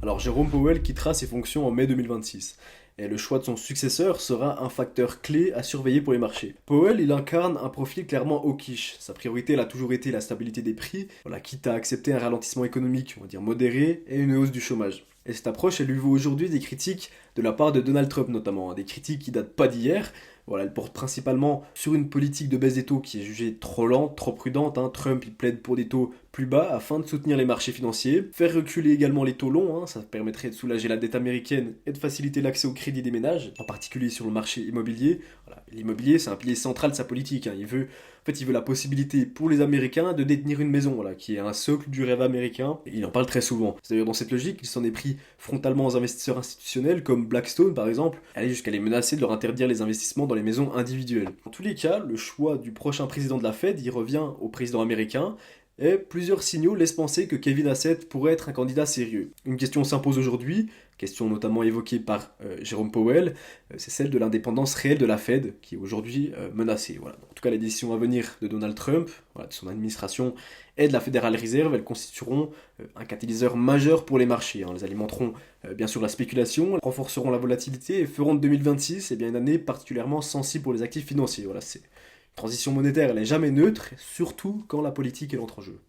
Alors Jérôme Powell quittera ses fonctions en mai 2026, et le choix de son successeur sera un facteur clé à surveiller pour les marchés. Powell, il incarne un profil clairement hawkish. Sa priorité, elle a toujours été la stabilité des prix, voilà, quitte à accepter un ralentissement économique, on va dire modéré, et une hausse du chômage. Et cette approche, elle lui vaut aujourd'hui des critiques de la part de Donald Trump notamment, hein, des critiques qui datent pas d'hier. Voilà, elle porte principalement sur une politique de baisse des taux qui est jugée trop lente, trop prudente, hein. Trump, il plaide pour des taux plus bas afin de soutenir les marchés financiers. Faire reculer également les taux longs, hein, ça permettrait de soulager la dette américaine et de faciliter l'accès au crédit des ménages, en particulier sur le marché immobilier. Voilà, l'immobilier, c'est un pilier central de sa politique, hein. Il veut la possibilité pour les Américains de détenir une maison, voilà, qui est un socle du rêve américain. Et il en parle très souvent. C'est d'ailleurs dans cette logique qu'il s'en est pris frontalement aux investisseurs institutionnels comme Blackstone par exemple, aller jusqu'à les menacer de leur interdire les investissements dans les maisons individuelles. En tous les cas, le choix du prochain président de la Fed y revient au président américain, et plusieurs signaux laissent penser que Kevin Hassett pourrait être un candidat sérieux. Une question s'impose aujourd'hui, question notamment évoquée par Jérôme Powell, c'est celle de l'indépendance réelle de la Fed, qui est aujourd'hui menacée. Voilà. En tout cas, les décisions à venir de Donald Trump, voilà, de son administration et de la Federal Reserve, elles constitueront un catalyseur majeur pour les marchés, hein. Elles alimenteront bien sûr la spéculation, renforceront la volatilité et feront de 2026 une année particulièrement sensible pour les actifs financiers. Voilà, c'est transition monétaire, elle est jamais neutre, surtout quand la politique est entre en jeu.